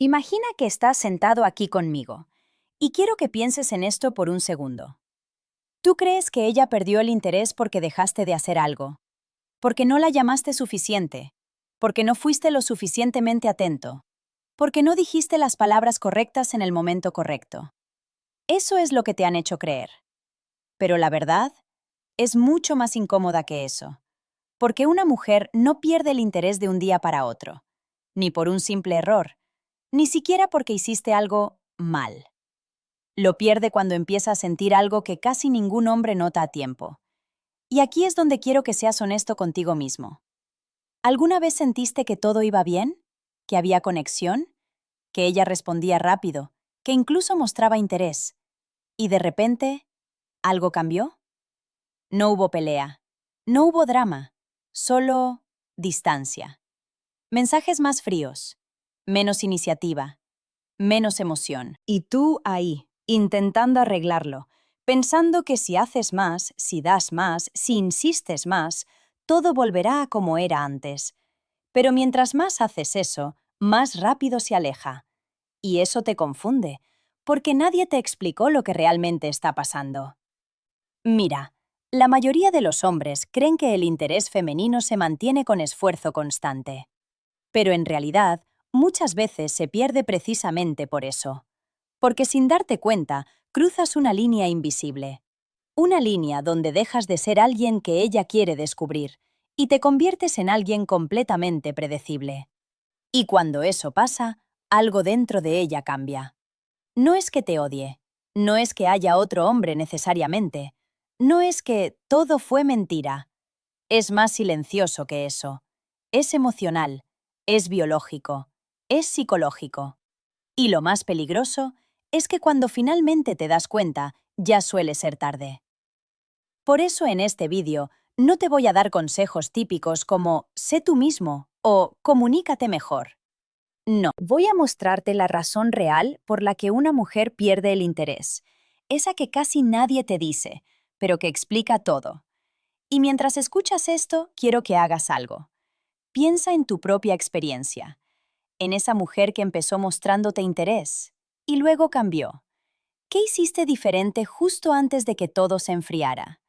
Imagina que estás sentado aquí conmigo, y quiero que pienses en esto por un segundo. ¿Tú crees que ella perdió el interés porque dejaste de hacer algo? ¿Porque no la llamaste suficiente? ¿Porque no fuiste lo suficientemente atento? ¿Porque no dijiste las palabras correctas en el momento correcto? Eso es lo que te han hecho creer. Pero la verdad es mucho más incómoda que eso. Porque una mujer no pierde el interés de un día para otro, ni por un simple error, ni siquiera porque hiciste algo mal. Lo pierde cuando empieza a sentir algo que casi ningún hombre nota a tiempo. Y aquí es donde quiero que seas honesto contigo mismo. ¿Alguna vez sentiste que todo iba bien? ¿Que había conexión? ¿Que ella respondía rápido? ¿Que incluso mostraba interés? ¿Y de repente, algo cambió? No hubo pelea. No hubo drama. Solo distancia. Mensajes más fríos. Menos iniciativa. Menos emoción. Y tú ahí, intentando arreglarlo, pensando que si haces más, si das más, si insistes más, todo volverá a como era antes. Pero mientras más haces eso, más rápido se aleja. Y eso te confunde, porque nadie te explicó lo que realmente está pasando. Mira, la mayoría de los hombres creen que el interés femenino se mantiene con esfuerzo constante. Pero en realidad, muchas veces se pierde precisamente por eso. Porque sin darte cuenta, cruzas una línea invisible. Una línea donde dejas de ser alguien que ella quiere descubrir y te conviertes en alguien completamente predecible. Y cuando eso pasa, algo dentro de ella cambia. No es que te odie, no es que haya otro hombre necesariamente, no es que todo fue mentira. Es más silencioso que eso. Es emocional, es biológico, es psicológico. Y lo más peligroso es que cuando finalmente te das cuenta, ya suele ser tarde. Por eso en este vídeo no te voy a dar consejos típicos como sé tú mismo o comunícate mejor. No, voy a mostrarte la razón real por la que una mujer pierde el interés, esa que casi nadie te dice, pero que explica todo. Y mientras escuchas esto, quiero que hagas algo. Piensa en tu propia experiencia, en esa mujer que empezó mostrándote interés y luego cambió. ¿Qué hiciste diferente justo antes de que todo se enfriara?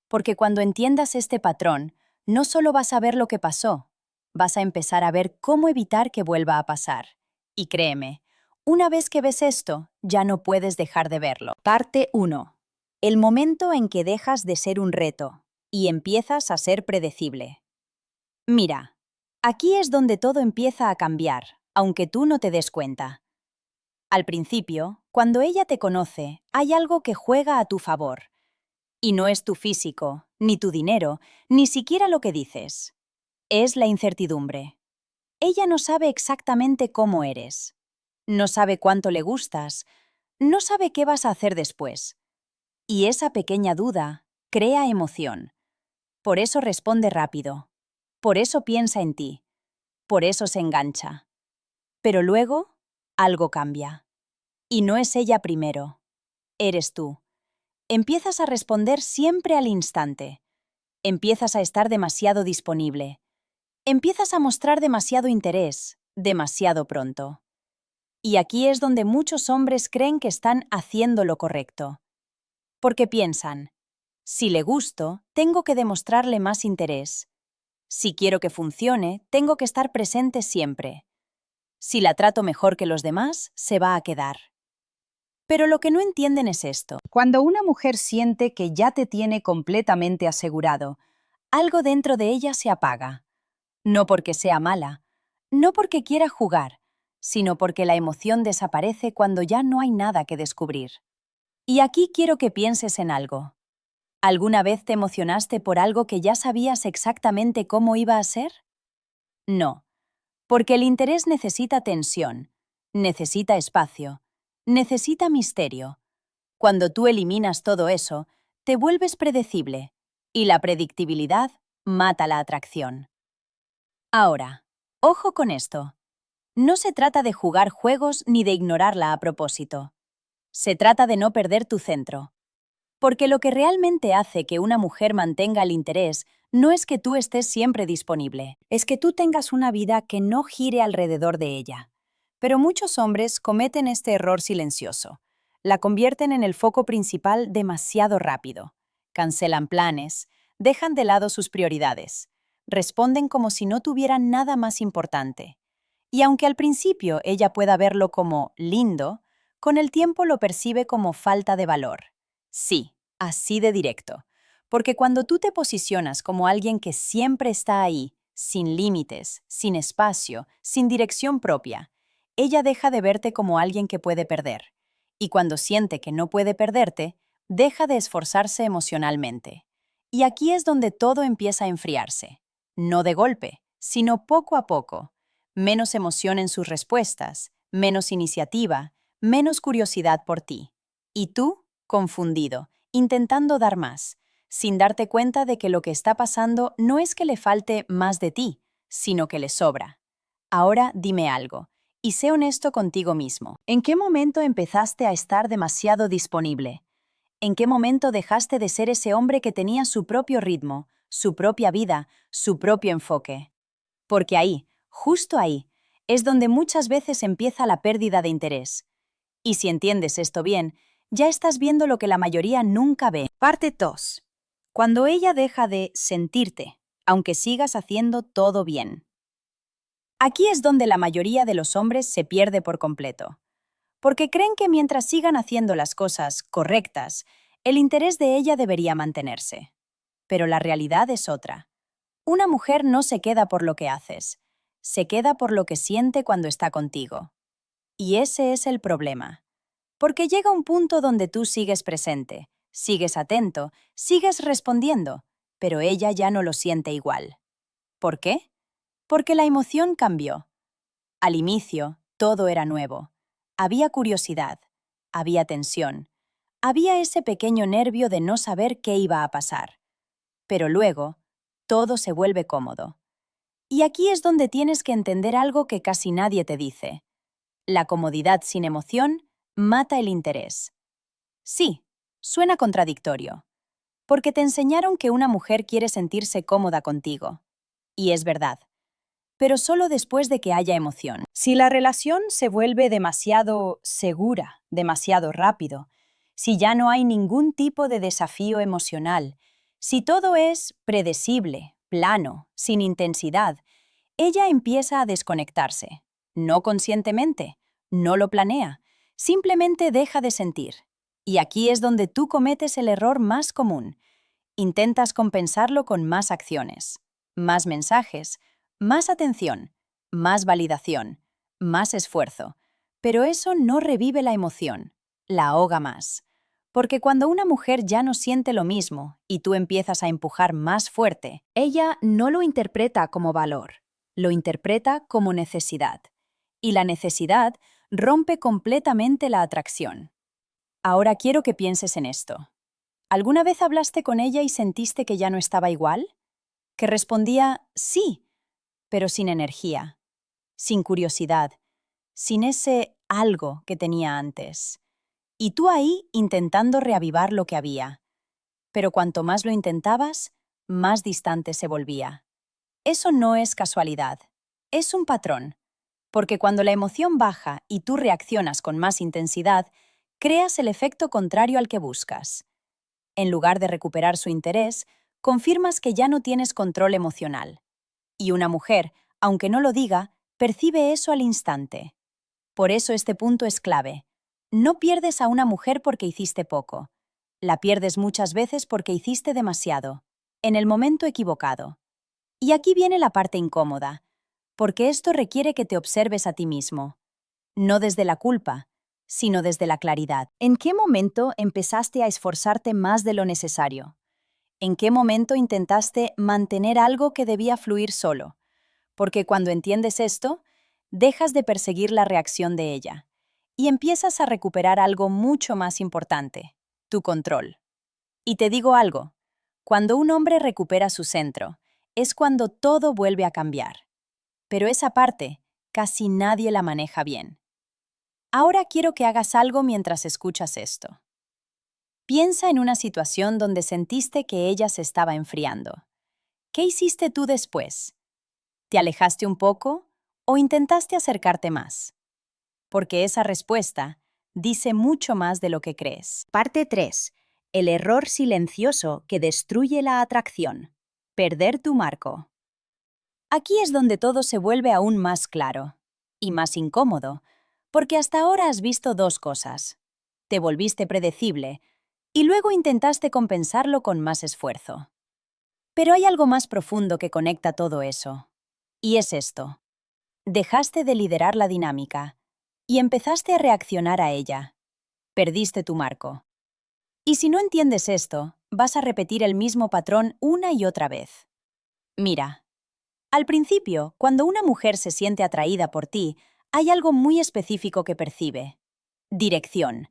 Porque cuando entiendas este patrón, no solo vas a ver lo que pasó, vas a empezar a ver cómo evitar que vuelva a pasar. Y créeme, una vez que ves esto, ya no puedes dejar de verlo. Parte 1. El momento en que dejas de ser un reto y empiezas a ser predecible. Mira, aquí es donde todo empieza a cambiar, aunque tú no te des cuenta. Al principio, cuando ella te conoce, hay algo que juega a tu favor. Y no es tu físico, ni tu dinero, ni siquiera lo que dices. Es la incertidumbre. Ella no sabe exactamente cómo eres. No sabe cuánto le gustas. No sabe qué vas a hacer después. Y esa pequeña duda crea emoción. Por eso responde rápido. Por eso piensa en ti. Por eso se engancha. Pero luego, algo cambia. Y no es ella primero. Eres tú. Empiezas a responder siempre al instante. Empiezas a estar demasiado disponible. Empiezas a mostrar demasiado interés, demasiado pronto. Y aquí es donde muchos hombres creen que están haciendo lo correcto. Porque piensan, si le gusto, tengo que demostrarle más interés. Si quiero que funcione, tengo que estar presente siempre. Si la trato mejor que los demás, se va a quedar. Pero lo que no entienden es esto. Cuando una mujer siente que ya te tiene completamente asegurado, algo dentro de ella se apaga. No porque sea mala, no porque quiera jugar, sino porque la emoción desaparece cuando ya no hay nada que descubrir. Y aquí quiero que pienses en algo. ¿Alguna vez te emocionaste por algo que ya sabías exactamente cómo iba a ser? No, porque el interés necesita tensión, necesita espacio, necesita misterio. Cuando tú eliminas todo eso, te vuelves predecible, y la predictibilidad mata la atracción. Ahora, ojo con esto. No se trata de jugar juegos ni de ignorarla a propósito. Se trata de no perder tu centro. Porque lo que realmente hace que una mujer mantenga el interés no es que tú estés siempre disponible, es que tú tengas una vida que no gire alrededor de ella. Pero muchos hombres cometen este error silencioso. La convierten en el foco principal demasiado rápido. Cancelan planes, dejan de lado sus prioridades, responden como si no tuvieran nada más importante. Y aunque al principio ella pueda verlo como lindo, con el tiempo lo percibe como falta de valor. Sí, así de directo. Porque cuando tú te posicionas como alguien que siempre está ahí, sin límites, sin espacio, sin dirección propia, ella deja de verte como alguien que puede perder. Y cuando siente que no puede perderte, deja de esforzarse emocionalmente. Y aquí es donde todo empieza a enfriarse. No de golpe, sino poco a poco. Menos emoción en sus respuestas, menos iniciativa, menos curiosidad por ti. Y tú, confundido, intentando dar más, sin darte cuenta de que lo que está pasando no es que le falte más de ti, sino que le sobra. Ahora dime algo, y sé honesto contigo mismo. ¿En qué momento empezaste a estar demasiado disponible? ¿En qué momento dejaste de ser ese hombre que tenía su propio ritmo, su propia vida, su propio enfoque? Porque ahí, justo ahí, es donde muchas veces empieza la pérdida de interés. Y si entiendes esto bien, ya estás viendo lo que la mayoría nunca ve. Parte 2. Cuando ella deja de sentirte, aunque sigas haciendo todo bien. Aquí es donde la mayoría de los hombres se pierde por completo. Porque creen que mientras sigan haciendo las cosas correctas, el interés de ella debería mantenerse. Pero la realidad es otra. Una mujer no se queda por lo que haces, se queda por lo que siente cuando está contigo. Y ese es el problema. Porque llega un punto donde tú sigues presente, sigues atento, sigues respondiendo, pero ella ya no lo siente igual. ¿Por qué? Porque la emoción cambió. Al inicio, todo era nuevo. Había curiosidad, había tensión, había ese pequeño nervio de no saber qué iba a pasar. Pero luego, todo se vuelve cómodo. Y aquí es donde tienes que entender algo que casi nadie te dice. La comodidad sin emoción mata el interés. Sí, suena contradictorio, porque te enseñaron que una mujer quiere sentirse cómoda contigo. Y es verdad, pero solo después de que haya emoción. Si la relación se vuelve demasiado segura, demasiado rápido, si ya no hay ningún tipo de desafío emocional, si todo es predecible, plano, sin intensidad, ella empieza a desconectarse. No conscientemente, no lo planea, simplemente deja de sentir. Y aquí es donde tú cometes el error más común. Intentas compensarlo con más acciones, más mensajes, más atención, más validación, más esfuerzo. Pero eso no revive la emoción, la ahoga más. Porque cuando una mujer ya no siente lo mismo y tú empiezas a empujar más fuerte, ella no lo interpreta como valor, lo interpreta como necesidad. Y la necesidad rompe completamente la atracción. Ahora quiero que pienses en esto. ¿Alguna vez hablaste con ella y sentiste que ya no estaba igual? Que respondía sí, pero sin energía, sin curiosidad, sin ese algo que tenía antes. Y tú ahí intentando reavivar lo que había. Pero cuanto más lo intentabas, más distante se volvía. Eso no es casualidad, es un patrón. Porque cuando la emoción baja y tú reaccionas con más intensidad, creas el efecto contrario al que buscas. En lugar de recuperar su interés, confirmas que ya no tienes control emocional. Y una mujer, aunque no lo diga, percibe eso al instante. Por eso este punto es clave. No pierdes a una mujer porque hiciste poco. La pierdes muchas veces porque hiciste demasiado, en el momento equivocado. Y aquí viene la parte incómoda, porque esto requiere que te observes a ti mismo. No desde la culpa, sino desde la claridad. ¿En qué momento empezaste a esforzarte más de lo necesario? ¿En qué momento intentaste mantener algo que debía fluir solo? Porque cuando entiendes esto, dejas de perseguir la reacción de ella y empiezas a recuperar algo mucho más importante, tu control. Y te digo algo, cuando un hombre recupera su centro, es cuando todo vuelve a cambiar. Pero esa parte, casi nadie la maneja bien. Ahora quiero que hagas algo mientras escuchas esto. Piensa en una situación donde sentiste que ella se estaba enfriando. ¿Qué hiciste tú después? ¿Te alejaste un poco o intentaste acercarte más? porque esa respuesta dice mucho más de lo que crees. Parte 3. El error silencioso que destruye la atracción. Perder tu marco. Aquí es donde todo se vuelve aún más claro y más incómodo, porque hasta ahora has visto dos cosas. Te volviste predecible y luego intentaste compensarlo con más esfuerzo. Pero hay algo más profundo que conecta todo eso, y es esto. Dejaste de liderar la dinámica y empezaste a reaccionar a ella. Perdiste tu marco. Y si no entiendes esto, vas a repetir el mismo patrón una y otra vez. Mira, al principio, cuando una mujer se siente atraída por ti, hay algo muy específico que percibe. Dirección.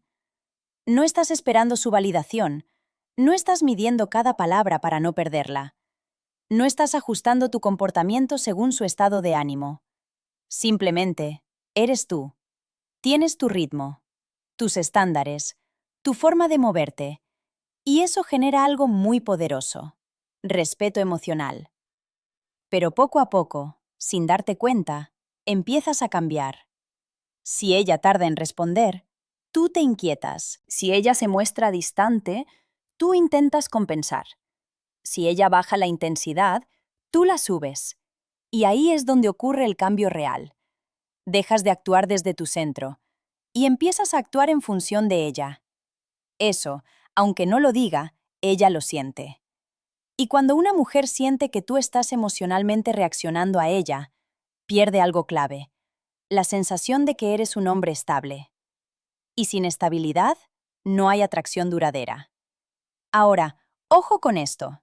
No estás esperando su validación. No estás midiendo cada palabra para no perderla. No estás ajustando tu comportamiento según su estado de ánimo. Simplemente, eres tú. Tienes tu ritmo, tus estándares, tu forma de moverte. Y eso genera algo muy poderoso. Respeto emocional. Pero poco a poco, sin darte cuenta, empiezas a cambiar. Si ella tarda en responder, tú te inquietas. Si ella se muestra distante, tú intentas compensar. Si ella baja la intensidad, tú la subes. Y ahí es donde ocurre el cambio real. Dejas de actuar desde tu centro y empiezas a actuar en función de ella. Eso, aunque no lo diga, ella lo siente. Y cuando una mujer siente que tú estás emocionalmente reaccionando a ella, pierde algo clave, la sensación de que eres un hombre estable. Y sin estabilidad, no hay atracción duradera. Ahora, ojo con esto.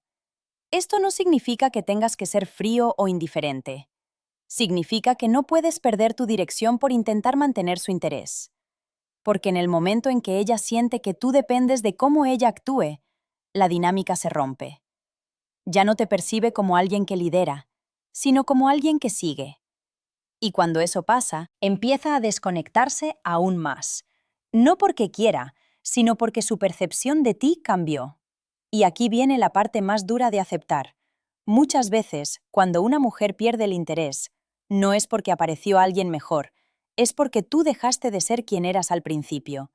Esto no significa que tengas que ser frío o indiferente. Significa que no puedes perder tu dirección por intentar mantener su interés. Porque en el momento en que ella siente que tú dependes de cómo ella actúe, la dinámica se rompe. Ya no te percibe como alguien que lidera, sino como alguien que sigue. Y cuando eso pasa, empieza a desconectarse aún más. No porque quiera, sino porque su percepción de ti cambió. Y aquí viene la parte más dura de aceptar. Muchas veces, cuando una mujer pierde el interés, no es porque apareció alguien mejor, es porque tú dejaste de ser quien eras al principio.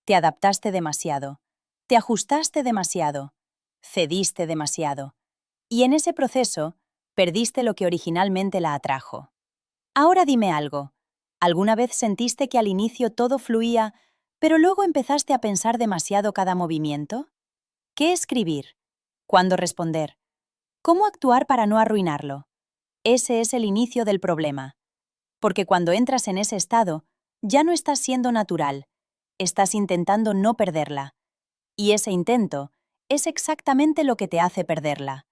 Te adaptaste demasiado, te ajustaste demasiado, cediste demasiado. Y en ese proceso, perdiste lo que originalmente la atrajo. Ahora dime algo. ¿Alguna vez sentiste que al inicio todo fluía, pero luego empezaste a pensar demasiado cada movimiento? ¿Qué escribir? ¿Cuándo responder? ¿Cómo actuar para no arruinarlo? Ese es el inicio del problema. Porque cuando entras en ese estado, ya no estás siendo natural, estás intentando no perderla. Y ese intento es exactamente lo que te hace perderla.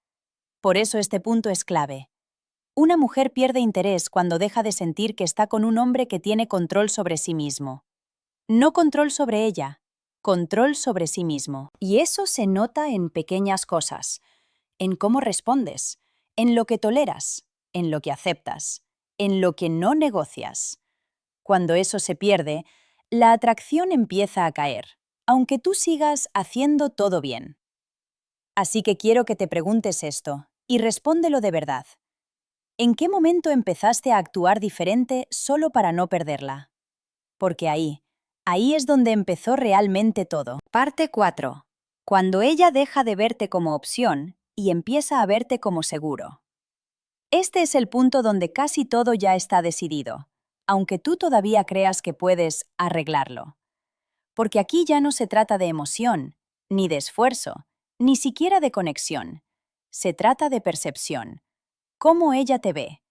Por eso este punto es clave. Una mujer pierde interés cuando deja de sentir que está con un hombre que tiene control sobre sí mismo. No control sobre ella, control sobre sí mismo. Y eso se nota en pequeñas cosas, en cómo respondes, en lo que toleras, en lo que aceptas, en lo que no negocias. Cuando eso se pierde, la atracción empieza a caer, aunque tú sigas haciendo todo bien. Así que quiero que te preguntes esto, y respóndelo de verdad. ¿En qué momento empezaste a actuar diferente solo para no perderla? Porque ahí es donde empezó realmente todo. Parte 4. Cuando ella deja de verte como opción y empieza a verte como seguro. Este es el punto donde casi todo ya está decidido, aunque tú todavía creas que puedes arreglarlo. Porque aquí ya no se trata de emoción, ni de esfuerzo, ni siquiera de conexión. Se trata de percepción. Cómo ella te ve.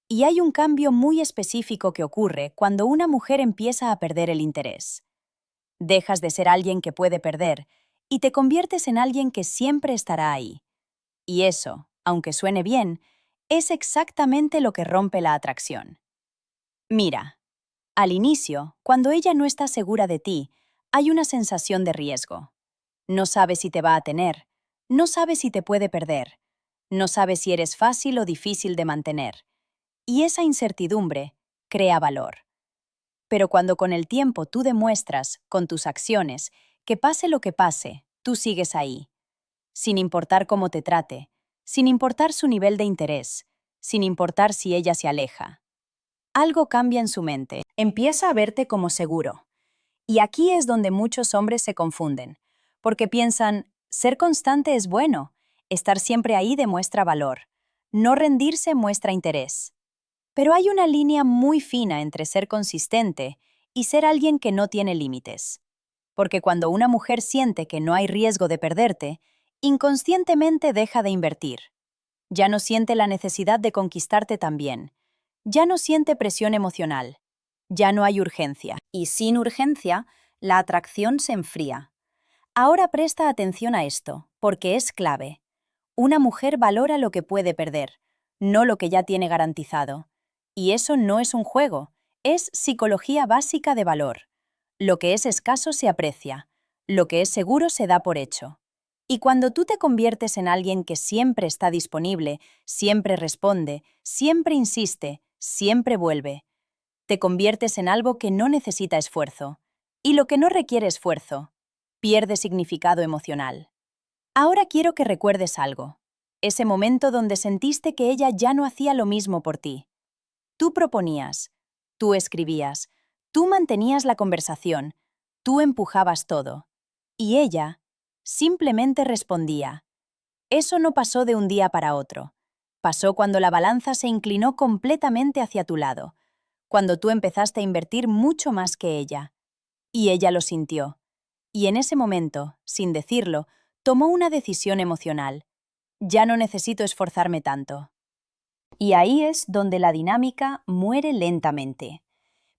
Y hay un cambio muy específico que ocurre cuando una mujer empieza a perder el interés. Dejas de ser alguien que puede perder y te conviertes en alguien que siempre estará ahí. Y eso, aunque suene bien, es exactamente lo que rompe la atracción. Mira, al inicio, cuando ella no está segura de ti, hay una sensación de riesgo. No sabes si te va a tener, no sabes si te puede perder, no sabes si eres fácil o difícil de mantener. Y esa incertidumbre crea valor. Pero cuando con el tiempo tú demuestras, con tus acciones, que pase lo que pase, tú sigues ahí, sin importar cómo te trate, sin importar su nivel de interés, sin importar si ella se aleja. Algo cambia en su mente. Empieza a verte como seguro. Y aquí es donde muchos hombres se confunden, porque piensan, ser constante es bueno, estar siempre ahí demuestra valor, no rendirse muestra interés. Pero hay una línea muy fina entre ser consistente y ser alguien que no tiene límites. Porque cuando una mujer siente que no hay riesgo de perderte, inconscientemente deja de invertir. Ya no siente la necesidad de conquistarte también. Ya no siente presión emocional. Ya no hay urgencia. Y sin urgencia, la atracción se enfría. Ahora presta atención a esto, porque es clave. Una mujer valora lo que puede perder, no lo que ya tiene garantizado. Y eso no es un juego, es psicología básica de valor. Lo que es escaso se aprecia, lo que es seguro se da por hecho. Y cuando tú te conviertes en alguien que siempre está disponible, siempre responde, siempre insiste, siempre vuelve, te conviertes en algo que no necesita esfuerzo. Y lo que no requiere esfuerzo, pierde significado emocional. Ahora quiero que recuerdes algo. Ese momento donde sentiste que ella ya no hacía lo mismo por ti. Tú proponías, tú escribías, tú mantenías la conversación, tú empujabas todo. Y ella simplemente respondía. Eso no pasó de un día para otro. Pasó cuando la balanza se inclinó completamente hacia tu lado, cuando tú empezaste a invertir mucho más que ella. Y ella lo sintió. Y en ese momento, sin decirlo, tomó una decisión emocional. Ya no necesito esforzarme tanto. Y ahí es donde la dinámica muere lentamente.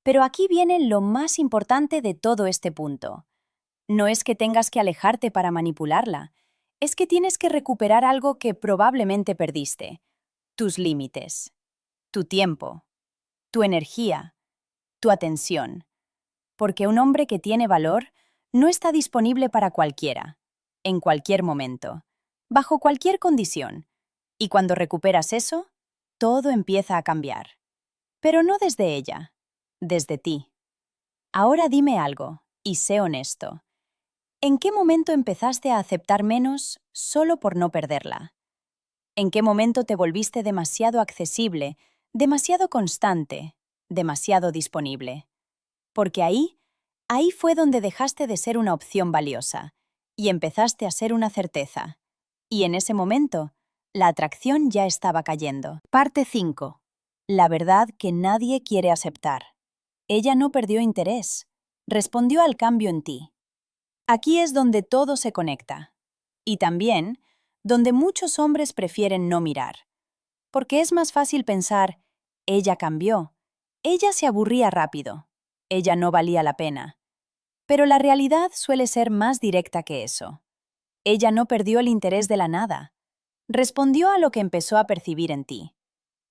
Pero aquí viene lo más importante de todo este punto. No es que tengas que alejarte para manipularla, es que tienes que recuperar algo que probablemente perdiste. Tus límites, tu tiempo, tu energía, tu atención. Porque un hombre que tiene valor no está disponible para cualquiera, en cualquier momento, bajo cualquier condición. Y cuando recuperas eso, todo empieza a cambiar. Pero no desde ella, desde ti. Ahora dime algo, y sé honesto. ¿En qué momento empezaste a aceptar menos solo por no perderla? ¿En qué momento te volviste demasiado accesible, demasiado constante, demasiado disponible? Porque ahí fue donde dejaste de ser una opción valiosa y empezaste a ser una certeza. Y en ese momento, la atracción ya estaba cayendo. Parte 5. La verdad que nadie quiere aceptar. Ella no perdió interés. Respondió al cambio en ti. Aquí es donde todo se conecta. Y también donde muchos hombres prefieren no mirar. Porque es más fácil pensar, ella cambió, ella se aburría rápido, ella no valía la pena. Pero la realidad suele ser más directa que eso. Ella no perdió el interés de la nada. Respondió a lo que empezó a percibir en ti.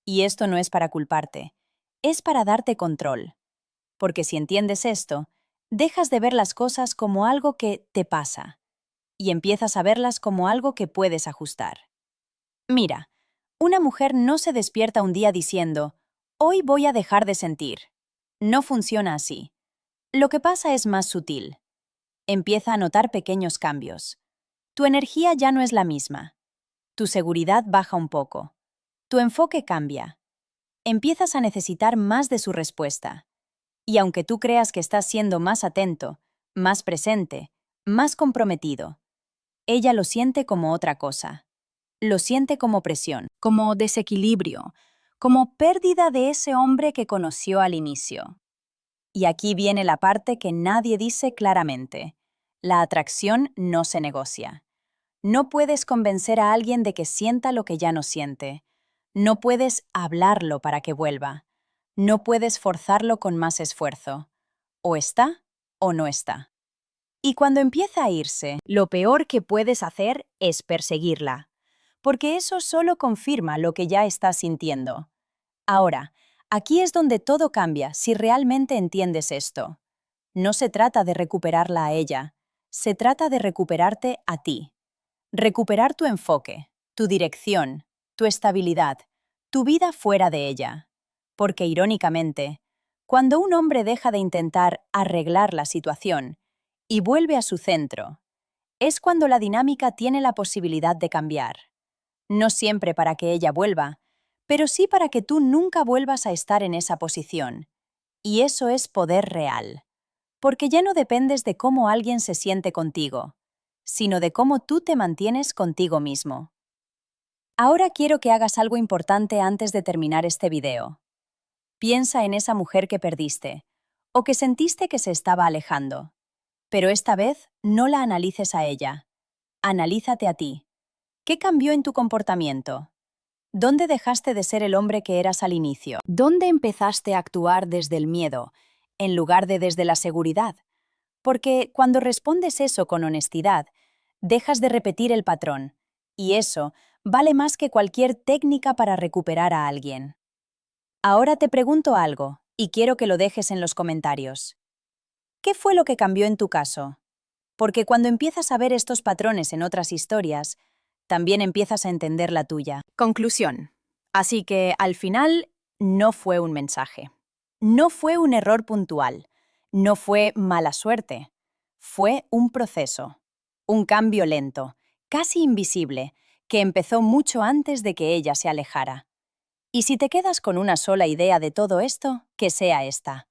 Y esto no es para culparte, es para darte control. Porque si entiendes esto, dejas de ver las cosas como algo que te pasa y empiezas a verlas como algo que puedes ajustar. Mira, una mujer no se despierta un día diciendo, hoy voy a dejar de sentir. No funciona así. Lo que pasa es más sutil. Empieza a notar pequeños cambios. Tu energía ya no es la misma. Tu seguridad baja un poco. Tu enfoque cambia. Empiezas a necesitar más de su respuesta. Y aunque tú creas que estás siendo más atento, más presente, más comprometido, ella lo siente como otra cosa. Lo siente como presión, como desequilibrio, como pérdida de ese hombre que conoció al inicio. Y aquí viene la parte que nadie dice claramente. La atracción no se negocia. No puedes convencer a alguien de que sienta lo que ya no siente. No puedes hablarlo para que vuelva. No puedes forzarlo con más esfuerzo. O está o no está. Y cuando empieza a irse, lo peor que puedes hacer es perseguirla, porque eso solo confirma lo que ya estás sintiendo. Ahora, aquí es donde todo cambia si realmente entiendes esto. No se trata de recuperarla a ella, se trata de recuperarte a ti. Recuperar tu enfoque, tu dirección, tu estabilidad, tu vida fuera de ella. Porque irónicamente, cuando un hombre deja de intentar arreglar la situación y vuelve a su centro, es cuando la dinámica tiene la posibilidad de cambiar. No siempre para que ella vuelva, pero sí para que tú nunca vuelvas a estar en esa posición. Y eso es poder real, porque ya no dependes de cómo alguien se siente contigo, sino de cómo tú te mantienes contigo mismo. Ahora quiero que hagas algo importante antes de terminar este video. Piensa en esa mujer que perdiste, o que sentiste que se estaba alejando. Pero esta vez no la analices a ella. Analízate a ti. ¿Qué cambió en tu comportamiento? ¿Dónde dejaste de ser el hombre que eras al inicio? ¿Dónde empezaste a actuar desde el miedo, en lugar de desde la seguridad? Porque cuando respondes eso con honestidad, dejas de repetir el patrón, y eso vale más que cualquier técnica para recuperar a alguien. Ahora te pregunto algo, y quiero que lo dejes en los comentarios. ¿Qué fue lo que cambió en tu caso? Porque cuando empiezas a ver estos patrones en otras historias, también empiezas a entender la tuya. Conclusión. Así que, al final, no fue un mensaje. No fue un error puntual. No fue mala suerte. Fue un proceso. Un cambio lento, casi invisible, que empezó mucho antes de que ella se alejara. Y si te quedas con una sola idea de todo esto, que sea esta.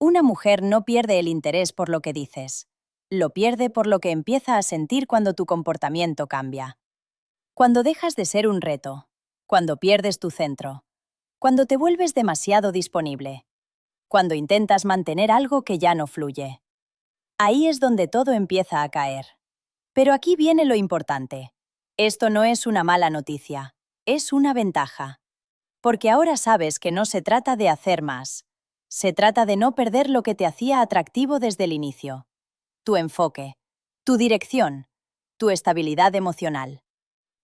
Una mujer no pierde el interés por lo que dices. Lo pierde por lo que empieza a sentir cuando tu comportamiento cambia. Cuando dejas de ser un reto. Cuando pierdes tu centro. Cuando te vuelves demasiado disponible. Cuando intentas mantener algo que ya no fluye. Ahí es donde todo empieza a caer. Pero aquí viene lo importante. Esto no es una mala noticia. Es una ventaja. Porque ahora sabes que no se trata de hacer más. Se trata de no perder lo que te hacía atractivo desde el inicio. Tu enfoque, tu dirección, tu estabilidad emocional.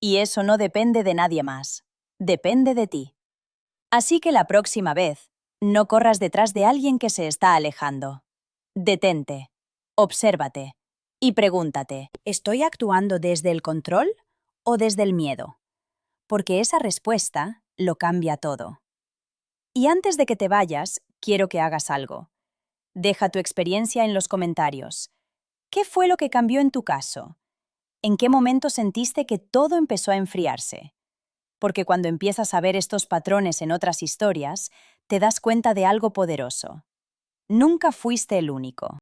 Y eso no depende de nadie más. Depende de ti. Así que la próxima vez, no corras detrás de alguien que se está alejando. Detente, obsérvate y pregúntate, ¿estoy actuando desde el control o desde el miedo? Porque esa respuesta lo cambia todo. Y antes de que te vayas, quiero que hagas algo. Deja tu experiencia en los comentarios. ¿Qué fue lo que cambió en tu caso? ¿En qué momento sentiste que todo empezó a enfriarse? Porque cuando empiezas a ver estos patrones en otras historias, te das cuenta de algo poderoso. Nunca fuiste el único.